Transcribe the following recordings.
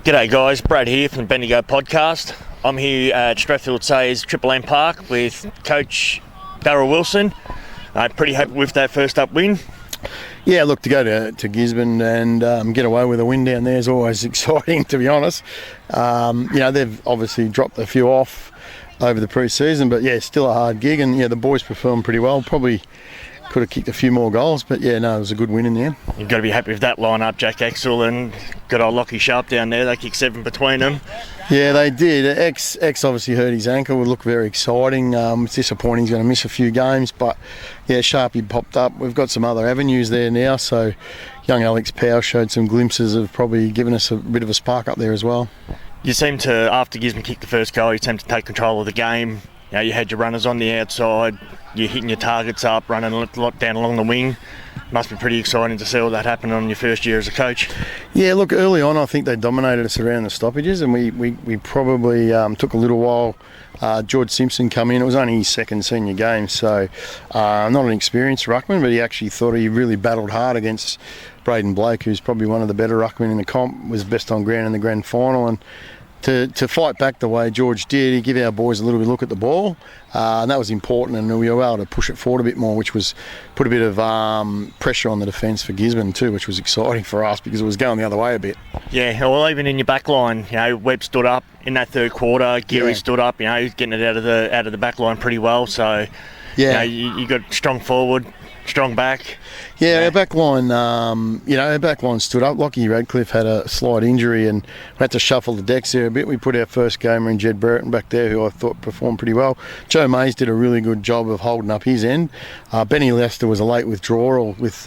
G'day guys, Brad here from the Bendigo podcast. I'm here at Strathfieldsaye's Triple M Park with Coach Darryl Wilson. Pretty happy with that first up win. Yeah, look, to go to Gisborne and get away with a win down there is always exciting, to be honest. They've obviously dropped a few off over the pre-season, but yeah, still a hard gig, and yeah, the boys performed pretty well. Probably could have kicked a few more goals, but yeah, no, it was a good win in the end. You've got to be happy with that line-up, Jack Exel and good old Lockie Sharp down there. They kicked 7 between them. Yeah, they did. X obviously hurt his ankle. Would look very exciting. It's disappointing he's going to miss a few games, but yeah, Sharpie popped up. We've got some other avenues there now, so young Alex Powell showed some glimpses of probably giving us a bit of a spark up there as well. You seem to, after Gisborne kicked the first goal, you seem to take control of the game. You had your runners on the outside, you're hitting your targets up, running a lot down along the wing. Must be pretty exciting to see all that happen on your first year as a coach. Yeah, look, early on I think they dominated us around the stoppages, and we probably took a little while. George Simpson come in. It was only his second senior game, so not an experienced ruckman, but he actually thought he really battled hard against Braden Blake, who's probably one of the better ruckmen in the comp, was best on ground in the grand final, and to fight back the way George did, he gave our boys a little bit of look at the ball, and that was important, and we were able to push it forward a bit more, which was put a bit of pressure on the defence for Gisborne too, which was exciting for us because it was going the other way a bit. Yeah, well, even in your back line, Webb stood up in that third quarter, Geary stood up, getting it out of the back line pretty well, so yeah, you got strong forward, strong back. Yeah, our back line, stood up. Lockie Radcliffe had a slight injury and we had to shuffle the decks there a bit. We put our first gamer in Jed Brereton back there, who I thought performed pretty well. Joe Mays did a really good job of holding up his end. Benny Lester was a late withdrawal with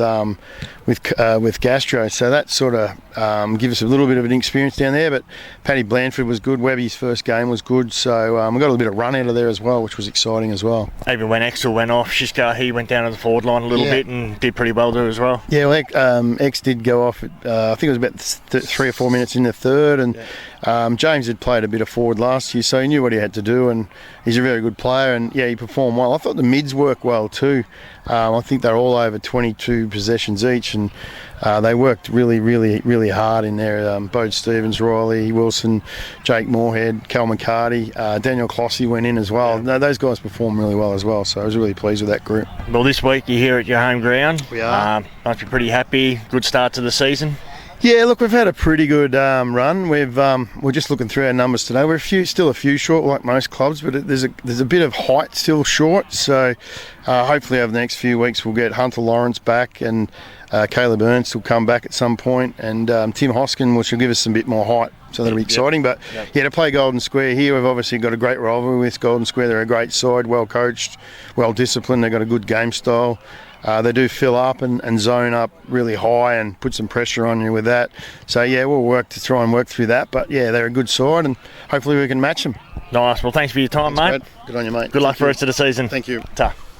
gastro, so that sort of gives us a little bit of an experience down there. But Paddy Blandford was good. Webby's first game was good, so we got a little bit of run out of there as well, which was exciting as well. Even when Exel went off, Shiska, he went down to the forward line a little bit and did pretty well there as well. Yeah, well, X did go off, I think it was about 3 or 4 minutes in the third, and James had played a bit of forward last year, so he knew what he had to do, and he's a very good player, and yeah, he performed well. I thought the mids worked well too. I think they're all over 22 possessions each, and they worked really, really, really hard in there. Bode Stevens, Riley, Wilson, Jake Moorhead, Cal McCarty, Daniel Clossy went in as well. No, those guys performed really well as well, so I was really pleased with that group. Well, this week you're here at your home ground. We are. Must be pretty happy. Good start to the season. Yeah, look, we've had a pretty good run. We're just looking through our numbers today. We're still a few short, like most clubs, but there's a bit of height still short. So hopefully over the next few weeks we'll get Hunter Lawrence back, and Caleb Ernst will come back at some point, and Tim Hoskin, which will give us a bit more height. So that'll be exciting. But yeah, to play Golden Square here, we've obviously got a great rivalry with Golden Square. They're a great side, well coached, well disciplined. They've got a good game style. They do fill up and zone up really high and put some pressure on you with that. So yeah, we'll try and work through that. But yeah, they're a good side, and hopefully we can match them. Nice. Well, thanks for your time, mate. Brad. Good on you, mate. Good luck for the rest of the season. Thank you. Ta.